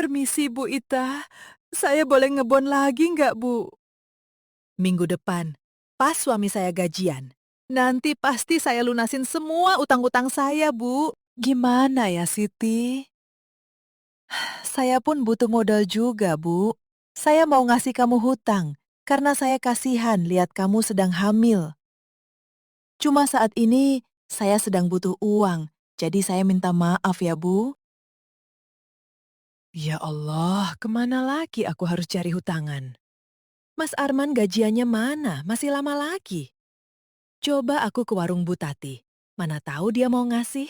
Permisi Bu Ita, saya boleh ngebon lagi nggak Bu? Minggu depan, pas suami saya gajian. Nanti pasti saya lunasin semua utang-utang saya, Bu. Gimana ya, Siti? Saya pun butuh modal juga, Bu. Saya mau ngasih kamu hutang, karena saya kasihan lihat kamu sedang hamil. Cuma saat ini, saya sedang butuh uang, jadi saya minta maaf ya, Bu. Ya Allah, kemana lagi aku harus cari hutangan? Mas Arman gajiannya mana? Masih lama lagi. Coba aku ke warung Bu Tati. Mana tahu dia mau ngasih.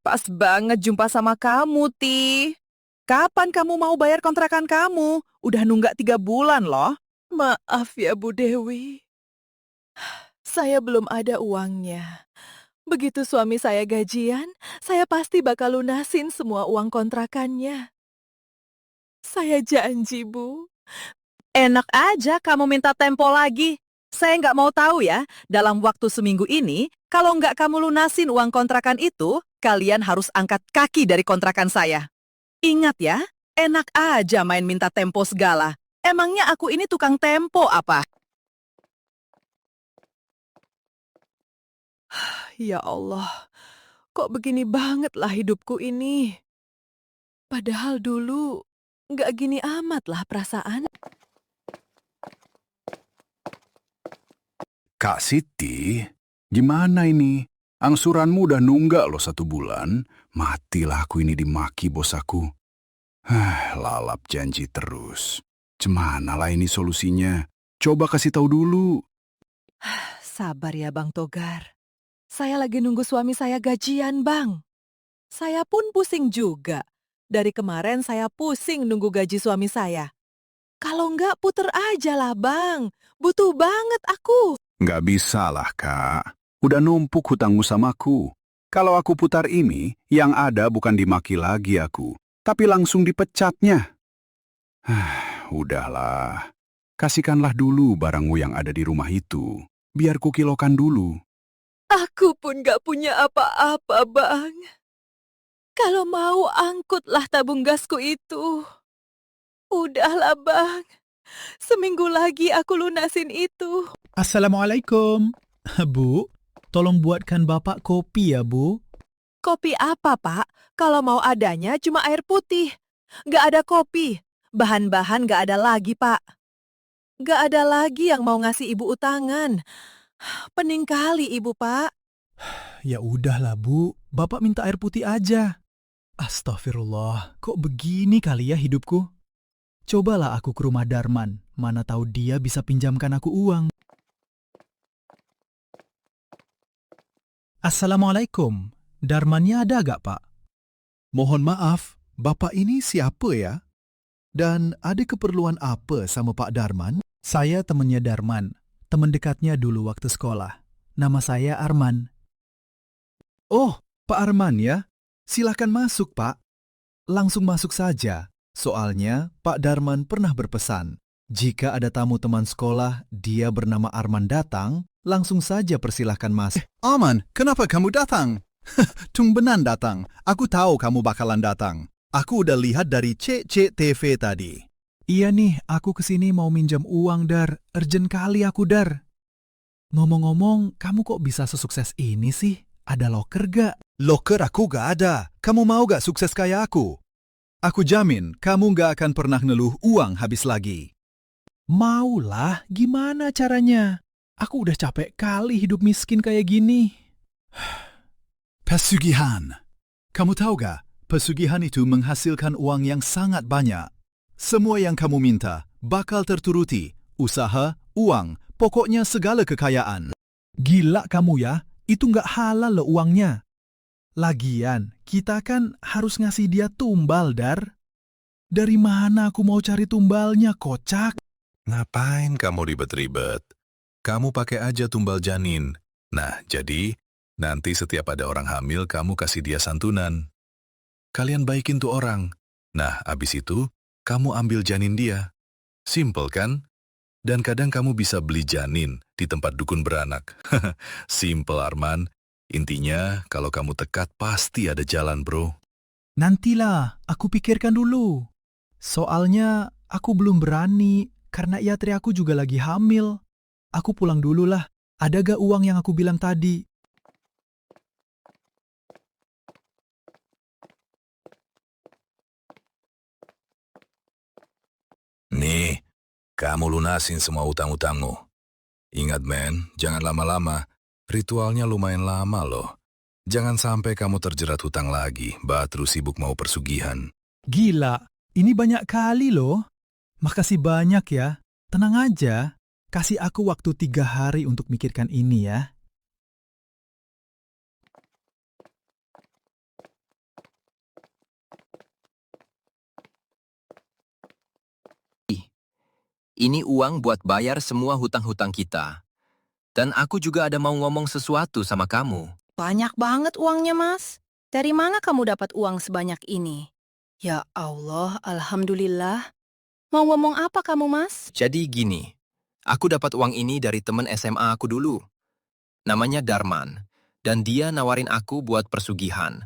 Pas banget jumpa sama kamu, Ti. Kapan kamu mau bayar kontrakan kamu? Udah nunggak 3 bulan loh. Maaf ya Bu Dewi. Saya belum ada uangnya. Begitu suami saya gajian, saya pasti bakal lunasin semua uang kontrakannya. Saya janji, Bu. Enak aja kamu minta tempo lagi. Saya nggak mau tahu ya, dalam waktu seminggu ini, kalau nggak kamu lunasin uang kontrakan itu, kalian harus angkat kaki dari kontrakan saya. Ingat ya, enak aja main minta tempo segala. Emangnya aku ini tukang tempo apa? Ya Allah, kok begini banget lah hidupku ini. Padahal dulu, nggak gini amat lah perasaan. Kak Siti, gimana ini? Angsuranmu udah nunggak loh 1 bulan. Matilah aku ini dimaki bos aku. Lalap janji terus. Cemana lah ini solusinya? Coba kasih tahu dulu. Sabar ya Bang Togar. Saya lagi nunggu suami saya gajian, Bang. Saya pun pusing juga. Dari kemarin saya pusing nunggu gaji suami saya. Kalau nggak puter aja lah, Bang. Butuh banget aku. Nggak bisa lah, Kak. Udah numpuk hutangmu samaku. Kalau aku putar ini, yang ada bukan dimaki lagi aku, tapi langsung dipecatnya. Udahlah. Kasihkanlah dulu barangmu yang ada di rumah itu. Biar kukilokan dulu. Aku pun nggak punya apa-apa, Bang. Kalau mau angkutlah tabung gasku itu. Udahlah, Bang. Seminggu lagi aku lunasin itu. Assalamualaikum. Bu, tolong buatkan Bapak kopi ya, Bu. Kopi apa, Pak? Kalau mau adanya cuma air putih. Nggak ada kopi. Bahan-bahan nggak ada lagi, Pak. Nggak ada lagi yang mau ngasih ibu utangan. Pening kali ibu, Pak. Ya udahlah, Bu. Bapak minta air putih aja. Astagfirullah, kok begini kali ya hidupku? Cobalah aku ke rumah Darman. Mana tahu dia bisa pinjamkan aku uang. Assalamualaikum. Darmannya ada gak, Pak? Mohon maaf, Bapak ini siapa ya? Dan ada keperluan apa sama Pak Darman? Saya temannya Darman. Teman dekatnya dulu waktu sekolah. Nama saya Arman. Oh, Pak Arman ya? Silakan masuk, Pak. Langsung masuk saja. Soalnya Pak Darman pernah berpesan, jika ada tamu teman sekolah, dia bernama Arman datang, langsung saja persilahkan masuk. Arman, kenapa kamu datang? Tumbenan datang. Aku tahu kamu bakalan datang. Aku udah lihat dari CCTV tadi. Iya nih, aku kesini mau minjam uang, Dar. Urgent kali aku, Dar. Ngomong-ngomong, kamu kok bisa sesukses ini sih? Ada loker gak? Loker aku gak ada. Kamu mau gak sukses kayak aku? Aku jamin kamu gak akan pernah ngeluh uang habis lagi. Maulah, gimana caranya? Aku udah capek kali hidup miskin kayak gini. Pesugihan. Kamu tahu gak? Pesugihan itu menghasilkan uang yang sangat banyak. Semua yang kamu minta bakal terturuti. Usaha, uang, pokoknya segala kekayaan. Gila kamu ya, itu nggak halal loh uangnya. Lagian, kita kan harus ngasih dia tumbal, Dar. Dari mana aku mau cari tumbalnya, kocak? Ngapain kamu ribet-ribet? Kamu pakai aja tumbal janin. Nah, jadi nanti setiap ada orang hamil, kamu kasih dia santunan. Kalian baikin tuh orang. Nah, abis itu, kamu ambil janin dia. Simple kan? Dan kadang kamu bisa beli janin di tempat dukun beranak. Simple, Arman. Intinya, kalau kamu tekad pasti ada jalan, bro. Nantilah, aku pikirkan dulu. Soalnya aku belum berani karena istri aku juga lagi hamil. Aku pulang dulu lah. Ada gak uang yang aku bilang tadi? Nih, kamu lunasin semua utang-utangmu. Ingat, men, jangan lama-lama. Ritualnya lumayan lama loh. Jangan sampai kamu terjerat hutang lagi, terus sibuk mau persugihan. Gila, ini banyak kali loh. Makasih banyak ya. Tenang aja. Kasih aku waktu 3 hari untuk mikirkan ini ya. Ini uang buat bayar semua hutang-hutang kita. Dan aku juga ada mau ngomong sesuatu sama kamu. Banyak banget uangnya, Mas. Dari mana kamu dapat uang sebanyak ini? Ya Allah, Alhamdulillah. Mau ngomong apa kamu, Mas? Jadi gini, aku dapat uang ini dari temen SMA aku dulu. Namanya Darman. Dan dia nawarin aku buat persugihan.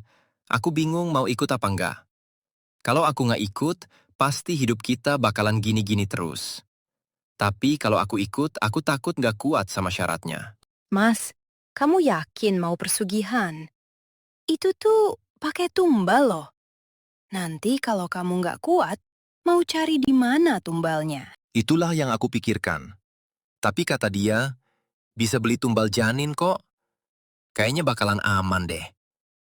Aku bingung mau ikut apa enggak. Kalau aku nggak ikut, pasti hidup kita bakalan gini-gini terus. Tapi kalau aku ikut, aku takut nggak kuat sama syaratnya. Mas, kamu yakin mau persugihan? Itu tuh pakai tumbal loh. Nanti kalau kamu nggak kuat, mau cari di mana tumbalnya? Itulah yang aku pikirkan. Tapi kata dia, bisa beli tumbal janin kok. Kayaknya bakalan aman deh.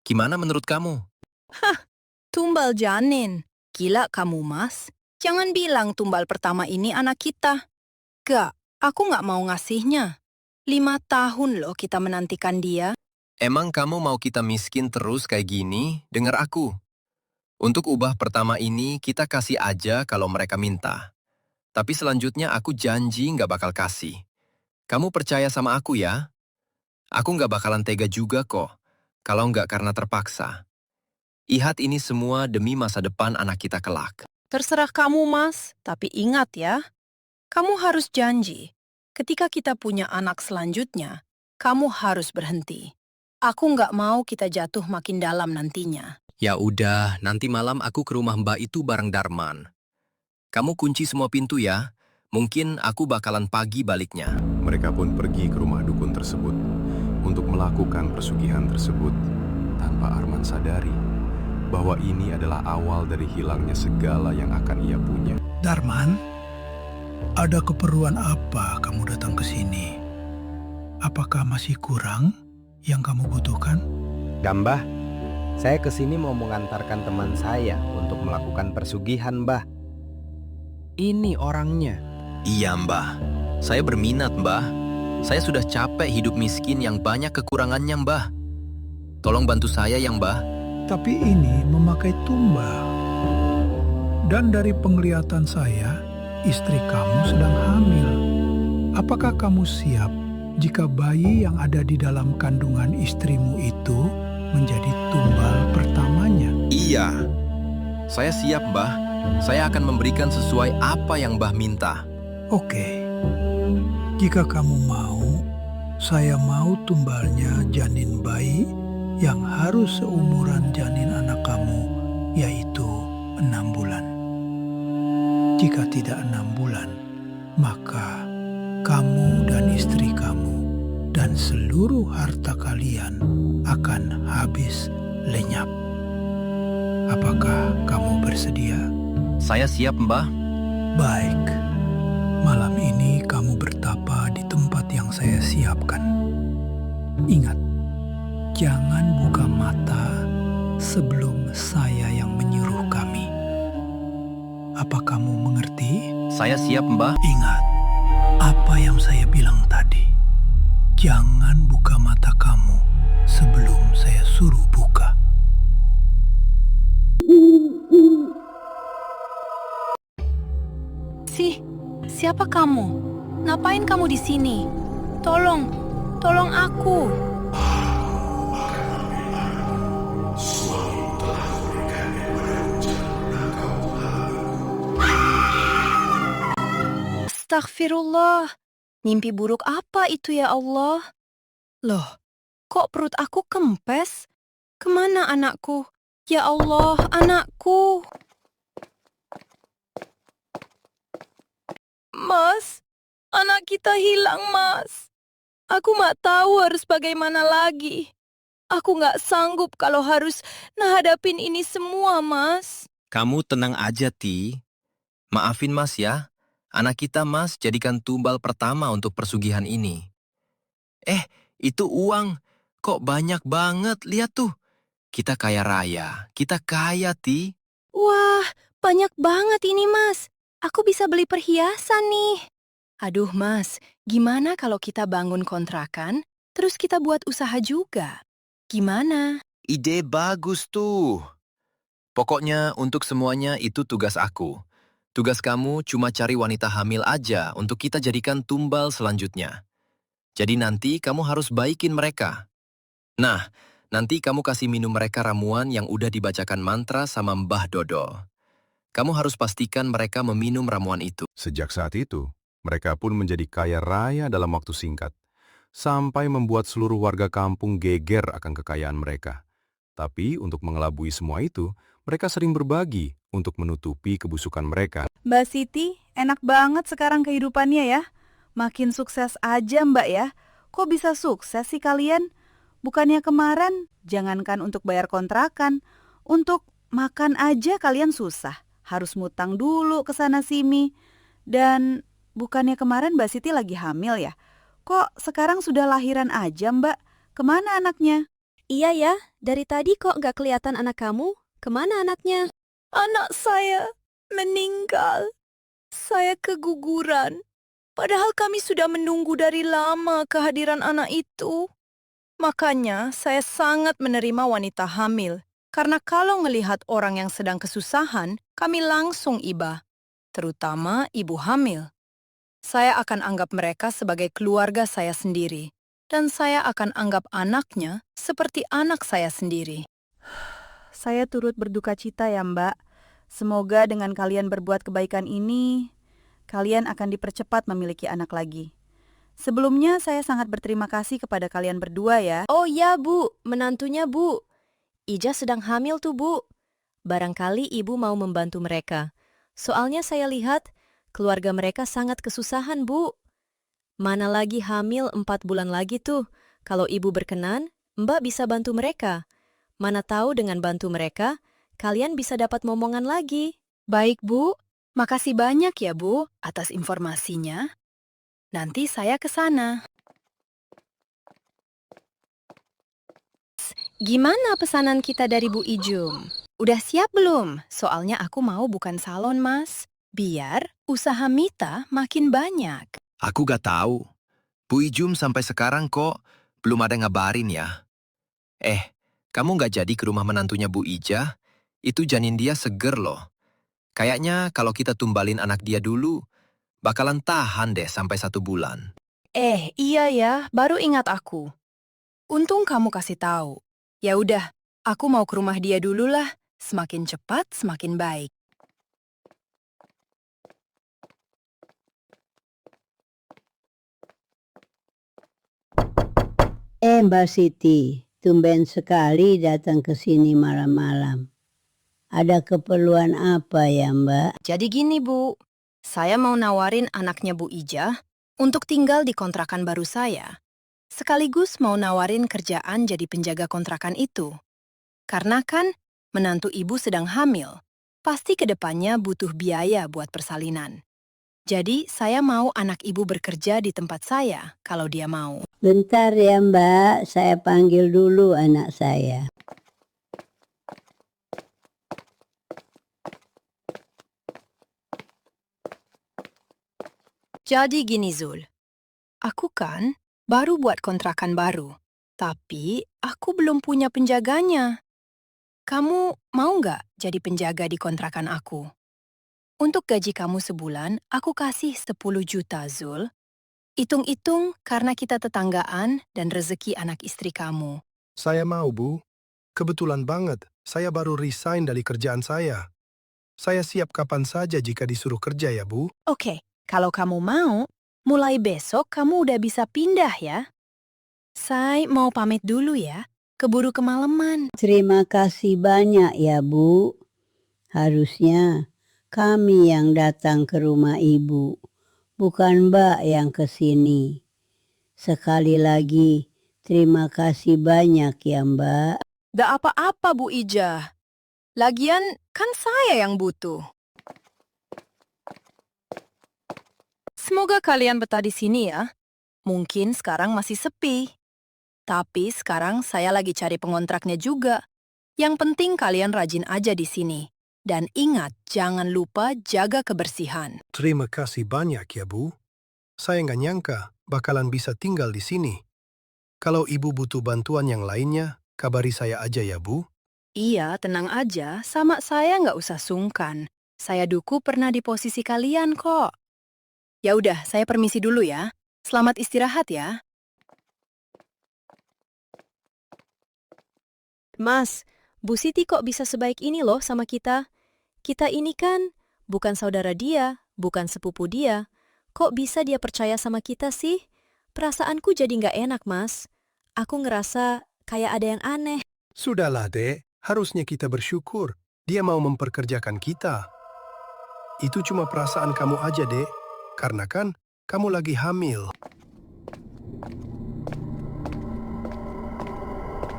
Gimana menurut kamu? Tumbal janin. Gila kamu, Mas. Jangan bilang tumbal pertama ini anak kita. Gak, aku nggak mau ngasihnya. 5 tahun loh kita menantikan dia. Emang kamu mau kita miskin terus kayak gini? Dengar aku. Untuk ubah pertama ini, kita kasih aja kalau mereka minta. Tapi selanjutnya aku janji nggak bakal kasih. Kamu percaya sama aku ya? Aku nggak bakalan tega juga kok, kalau nggak karena terpaksa. Lihat ini semua demi masa depan anak kita kelak. Terserah kamu, Mas. Tapi ingat ya, kamu harus janji. Ketika kita punya anak selanjutnya, kamu harus berhenti. Aku nggak mau kita jatuh makin dalam nantinya. Ya udah, nanti malam aku ke rumah Mbak itu bareng Darman. Kamu kunci semua pintu ya. Mungkin aku bakalan pagi baliknya. Mereka pun pergi ke rumah dukun tersebut untuk melakukan persugihan tersebut tanpa Arman sadari bahwa ini adalah awal dari hilangnya segala yang akan ia punya. Darman, ada keperluan apa kamu datang ke sini? Apakah masih kurang yang kamu butuhkan? Gambah, saya kesini mau mengantarkan teman saya untuk melakukan persugihan, Mbah. Ini orangnya. Iya Mbah, saya berminat Mbah. Saya sudah capek hidup miskin yang banyak kekurangannya Mbah. Tolong bantu saya ya Mbah. Tapi ini memakai tumbal. Dan dari penglihatan saya, istri kamu sedang hamil. Apakah kamu siap jika bayi yang ada di dalam kandungan istrimu itu menjadi tumbal pertamanya? Iya, saya siap Mbah. Saya akan memberikan sesuai apa yang Mbah minta. Oke, jika kamu mau, saya mau tumbalnya janin bayi yang harus seumuran janin anak kamu, yaitu 6 bulan. Jika tidak 6 bulan, maka kamu dan istri kamu dan seluruh harta kalian akan habis lenyap. Apakah kamu bersedia? Saya siap Mbah. Baik, malam ini kamu bertapa di tempat yang saya siapkan. Ingat, jangan buka mata sebelum saya yang menyuruh kami. Apa kamu mengerti? Saya siap Mbah. Ingat, apa yang saya bilang tadi. Jangan buka mata kamu sebelum saya suruh buka. Siapa kamu? Ngapain kamu di sini? Tolong aku. Astagfirullah. Mimpi buruk apa itu ya Allah? Loh, kok perut aku kempes? Kemana anakku? Ya Allah, anakku. Mas, anak kita hilang, Mas. Aku nggak tahu harus bagaimana lagi. Aku nggak sanggup kalau harus menghadapin ini semua, Mas. Kamu tenang aja, Ti. Maafin Mas ya. Anak kita Mas jadikan tumbal pertama untuk persugihan ini. Itu uang. Kok banyak banget, lihat tuh. Kita kaya raya. Kita kaya, Ti. Wah, banyak banget ini, Mas. Aku bisa beli perhiasan nih. Aduh, Mas, gimana kalau kita bangun kontrakan, terus kita buat usaha juga? Gimana? Ide bagus tuh. Pokoknya untuk semuanya itu tugas aku. Tugas kamu cuma cari wanita hamil aja untuk kita jadikan tumbal selanjutnya. Jadi nanti kamu harus baikin mereka. Nah, nanti kamu kasih minum mereka ramuan yang udah dibacakan mantra sama Mbah Dodo. Kamu harus pastikan mereka meminum ramuan itu. Sejak saat itu, mereka pun menjadi kaya raya dalam waktu singkat, sampai membuat seluruh warga kampung geger akan kekayaan mereka. Tapi untuk mengelabui semua itu, mereka sering berbagi untuk menutupi kebusukan mereka. Mbak Siti, enak banget sekarang kehidupannya ya. Makin sukses aja Mbak ya. Kok bisa sukses sih kalian? Bukannya kemarin, jangankan untuk bayar kontrakan, untuk makan aja kalian susah. Harus ngutang dulu ke sana sini. Dan bukannya kemarin Mbak Siti lagi hamil ya? Kok sekarang sudah lahiran aja Mbak? Kemana anaknya? Iya ya, dari tadi kok nggak kelihatan anak kamu? Kemana anaknya? Anak saya meninggal. Saya keguguran. Padahal kami sudah menunggu dari lama kehadiran anak itu. Makanya saya sangat menerima wanita hamil. Karena kalau melihat orang yang sedang kesusahan, kami langsung iba. Terutama ibu hamil. Saya akan anggap mereka sebagai keluarga saya sendiri. Dan saya akan anggap anaknya seperti anak saya sendiri. Saya turut berduka cita ya Mbak. Semoga dengan kalian berbuat kebaikan ini, kalian akan dipercepat memiliki anak lagi. Sebelumnya saya sangat berterima kasih kepada kalian berdua ya. Oh ya Bu, menantunya Bu. Ija sedang hamil tuh Bu. Barangkali ibu mau membantu mereka. Soalnya saya lihat keluarga mereka sangat kesusahan Bu. Mana lagi hamil 4 bulan lagi tuh. Kalau ibu berkenan, Mbak bisa bantu mereka. Mana tahu dengan bantu mereka, kalian bisa dapat momongan lagi. Baik Bu, makasih banyak ya Bu atas informasinya. Nanti saya ke sana. Gimana pesanan kita dari Bu Ijum? Udah siap belum? Soalnya aku mau bukan salon, Mas. Biar usaha Mita makin banyak. Aku gak tahu. Bu Ijum sampai sekarang kok belum ada ngabarin ya. Kamu gak jadi ke rumah menantunya Bu Ija? Itu janin dia seger loh. Kayaknya kalau kita tumbalin anak dia dulu, bakalan tahan deh sampai 1 bulan. Iya ya, baru ingat aku. Untung kamu kasih tahu. Ya udah, aku mau ke rumah dia dulu lah. Semakin cepat, semakin baik. Mbak Siti, tumben sekali datang ke sini malam-malam. Ada keperluan apa ya, Mbak? Jadi gini, Bu. Saya mau nawarin anaknya Bu Ija untuk tinggal di kontrakan baru saya. Sekaligus mau nawarin kerjaan jadi penjaga kontrakan itu. Karena kan menantu ibu sedang hamil. Pasti kedepannya butuh biaya buat persalinan. Jadi saya mau anak ibu bekerja di tempat saya kalau dia mau. Bentar ya, Mbak. Saya panggil dulu anak saya. Jadi gini Zul, aku kan baru buat kontrakan baru, tapi aku belum punya penjaganya. Kamu mau nggak jadi penjaga di kontrakan aku? Untuk gaji kamu sebulan, aku kasih 10 juta Zul. Hitung-hitung karena kita tetanggaan dan rezeki anak istri kamu. Saya mau, Bu. Kebetulan banget, saya baru resign dari kerjaan saya. Saya siap kapan saja jika disuruh kerja ya, Bu. Oke, kalau kamu mau, Mulai besok kamu udah bisa pindah ya. Saya mau pamit dulu ya, keburu kemalaman. Terima kasih banyak ya, Bu. Harusnya kami yang datang ke rumah Ibu, bukan Mbak yang ke sini. Sekali lagi, terima kasih banyak ya, Mbak. Nggak apa-apa, Bu Ija. Lagian kan saya yang butuh. Semoga kalian betah di sini ya. Mungkin sekarang masih sepi. Tapi sekarang saya lagi cari pengontraknya juga. Yang penting kalian rajin aja di sini. Dan ingat, jangan lupa jaga kebersihan. Terima kasih banyak ya, Bu. Saya nggak nyangka bakalan bisa tinggal di sini. Kalau Ibu butuh bantuan yang lainnya, kabari saya aja ya, Bu. Iya, tenang aja. Sama saya nggak usah sungkan. Saya dulu pernah di posisi kalian kok. Ya udah, saya permisi dulu ya. Selamat istirahat ya. Mas, Bu Siti kok bisa sebaik ini loh sama kita? Kita ini kan bukan saudara dia, bukan sepupu dia. Kok bisa dia percaya sama kita sih? Perasaanku jadi nggak enak, Mas. Aku ngerasa kayak ada yang aneh. Sudahlah, Dek. Harusnya kita bersyukur. Dia mau memperkerjakan kita. Itu cuma perasaan kamu aja, Dek. Karena kan kamu lagi hamil.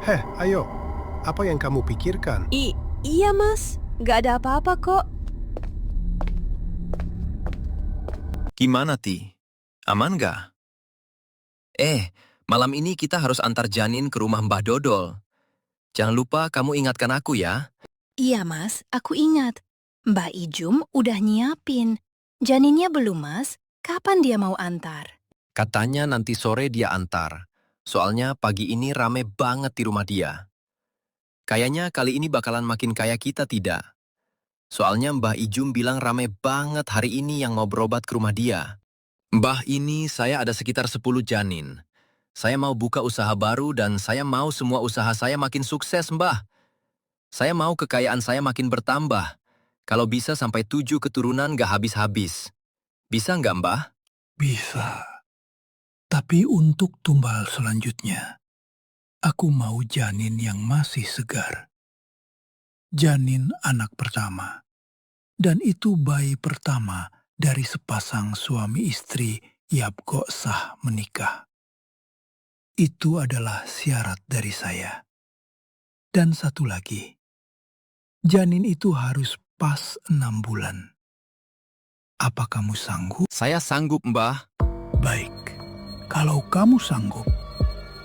Heh, ayo. Apa yang kamu pikirkan? Iya, Mas. Nggak ada apa-apa kok. Gimana, Ti? Aman nggak? Malam ini kita harus antar janin ke rumah Mbah Dodol. Jangan lupa kamu ingatkan aku ya. Iya, Mas. Aku ingat. Mbak Ijum udah nyiapin. Janinnya belum, Mas? Kapan dia mau antar? Katanya nanti sore dia antar. Soalnya pagi ini rame banget di rumah dia. Kayaknya kali ini bakalan makin kaya kita tidak? Soalnya Mbah Ijum bilang rame banget hari ini yang mau berobat ke rumah dia. Mbah ini saya ada sekitar 10 janin. Saya mau buka usaha baru dan saya mau semua usaha saya makin sukses, Mbah. Saya mau kekayaan saya makin bertambah. Kalau bisa sampai 7 keturunan gak habis-habis. Bisa nggak, Mbah? Bisa. Tapi untuk tumbal selanjutnya, aku mau janin yang masih segar. Janin anak pertama. Dan itu bayi pertama dari sepasang suami istri Yabgo sah menikah. Itu adalah syarat dari saya. Dan satu lagi, janin itu harus pas 6 bulan. Apa kamu sanggup? Saya sanggup, Mbah. Baik, kalau kamu sanggup,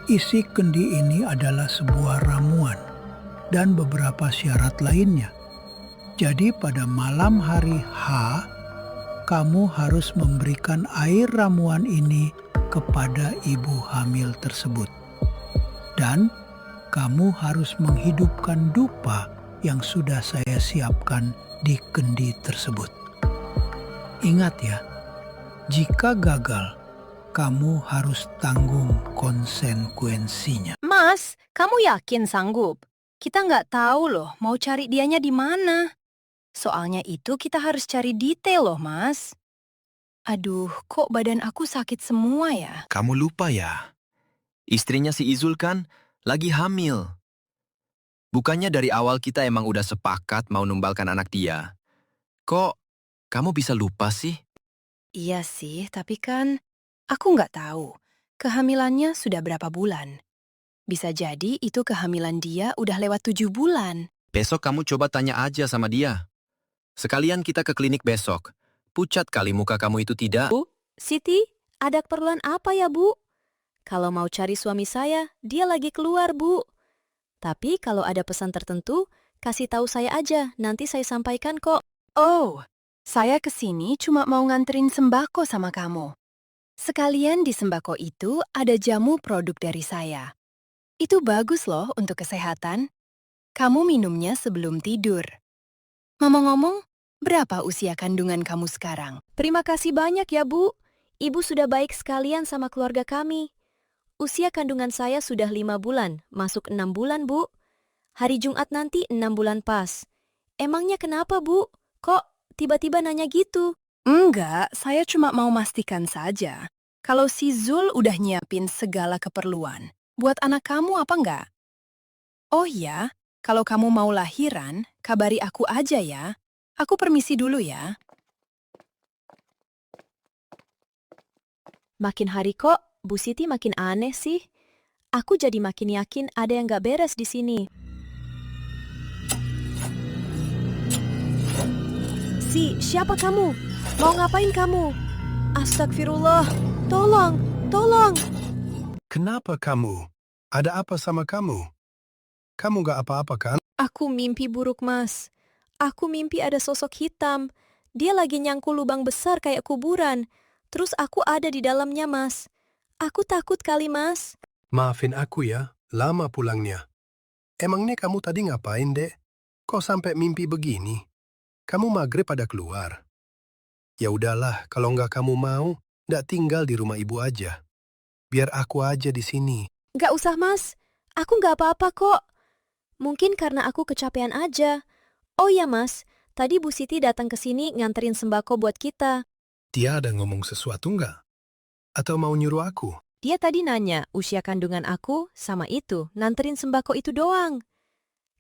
isi kendi ini adalah sebuah ramuan dan beberapa syarat lainnya. Jadi pada malam hari H, kamu harus memberikan air ramuan ini kepada ibu hamil tersebut. Dan kamu harus menghidupkan dupa yang sudah saya siapkan di kendi tersebut. Ingat ya, jika gagal, kamu harus tanggung konsekuensinya. Mas, kamu yakin sanggup? Kita nggak tahu loh mau cari dianya di mana. Soalnya itu kita harus cari detail loh, Mas. Aduh, kok badan aku sakit semua ya? Kamu lupa ya? Istrinya si Izul kan lagi hamil. Bukannya dari awal kita emang udah sepakat mau numbalkan anak dia. Kok kamu bisa lupa sih? Iya sih, tapi kan aku nggak tahu. Kehamilannya sudah berapa bulan? Bisa jadi itu kehamilan dia udah lewat 7 bulan. Besok kamu coba tanya aja sama dia. Sekalian kita ke klinik besok. Pucat kali muka kamu itu tidak? Bu, Siti, ada keperluan apa ya, Bu? Kalau mau cari suami saya, dia lagi keluar, Bu. Tapi kalau ada pesan tertentu, kasih tahu saya aja, nanti saya sampaikan kok. Oh, saya kesini cuma mau nganterin sembako sama kamu. Sekalian di sembako itu ada jamu produk dari saya. Itu bagus loh untuk kesehatan. Kamu minumnya sebelum tidur. Ngomong-ngomong, berapa usia kandungan kamu sekarang? Terima kasih banyak ya, Bu. Ibu sudah baik sekalian sama keluarga kami. Usia kandungan saya sudah 5 bulan, masuk 6 bulan, Bu. Hari Jumat nanti 6 bulan pas. Emangnya kenapa, Bu? Kok tiba-tiba nanya gitu? Enggak, saya cuma mau memastikan saja. Kalau si Zul udah nyiapin segala keperluan, buat anak kamu apa enggak? Oh ya, kalau kamu mau lahiran, kabari aku aja ya. Aku permisi dulu ya. Makin hari kok, Bu Siti makin aneh sih. Aku jadi makin yakin ada yang gak beres di sini. Siapa kamu? Mau ngapain kamu? Astagfirullah, tolong. Kenapa kamu? Ada apa sama kamu? Kamu gak apa-apa kan? Aku mimpi buruk, Mas. Aku mimpi ada sosok hitam. Dia lagi nyangkul lubang besar kayak kuburan. Terus aku ada di dalamnya, Mas. Aku takut kali, Mas. Maafin aku ya, lama pulangnya. Emangnya kamu tadi ngapain, Dek? Kok sampai mimpi begini? Kamu maghrib pada keluar. Ya udahlah, kalau nggak kamu mau, nggak tinggal di rumah ibu aja. Biar aku aja di sini. Gak usah, Mas. Aku gak apa-apa kok. Mungkin karena aku kecapean aja. Oh ya, Mas. Tadi Bu Siti datang ke sini nganterin sembako buat kita. Dia ada ngomong sesuatu nggak? Atau mau nyuruh aku? Dia tadi nanya usia kandungan aku sama itu, nganterin sembako itu doang.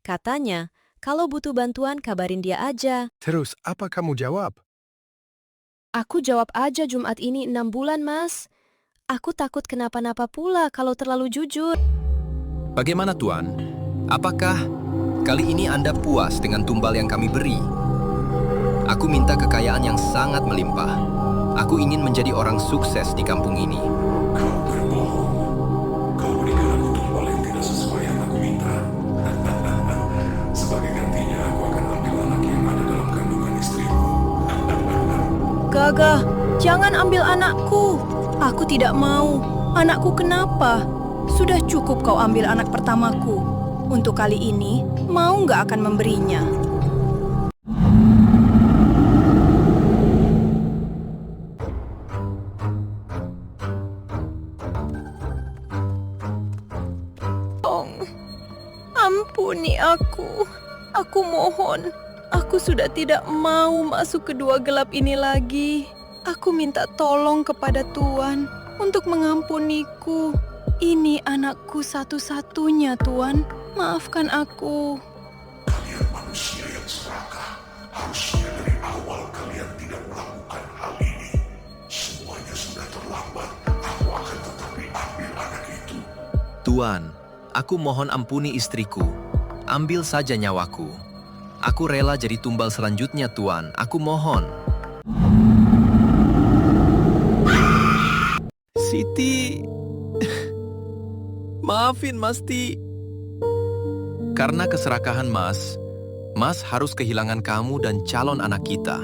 Katanya, kalau butuh bantuan kabarin dia aja. Terus, apa kamu jawab? Aku jawab aja Jumat ini 6 bulan, Mas. Aku takut kenapa-napa pula kalau terlalu jujur. Bagaimana Tuan? Apakah kali ini Anda puas dengan tumbal yang kami beri? Aku minta kekayaan yang sangat melimpah. Aku ingin menjadi orang sukses di kampung ini. Kau berbohong. Kau berikan aku tumbal yang tidak sesuai yang aku minta. Sebagai gantinya, aku akan ambil anak yang ada dalam kandungan istrimu. Gagah, jangan ambil anakku. Aku tidak mau. Anakku kenapa? Sudah cukup kau ambil anak pertamaku. Untuk kali ini, mau nggak akan memberinya. Ampuni aku. Aku mohon. Aku sudah tidak mau masuk ke dua gelap ini lagi. Aku minta tolong kepada Tuan untuk mengampuniku. Ini anakku satu-satunya, Tuan. Maafkan aku. Kalian manusia yang serakah. Harusnya dari awal kalian tidak melakukan hal ini. Semuanya sudah terlambat. Aku akan tetapi ambil anak itu. Tuan, aku mohon ampuni istriku. Ambil saja nyawaku. Aku rela jadi tumbal selanjutnya, Tuan. Aku mohon. Siti. Maafin, Mas Ti. Karena keserakahan Mas harus kehilangan kamu dan calon anak kita.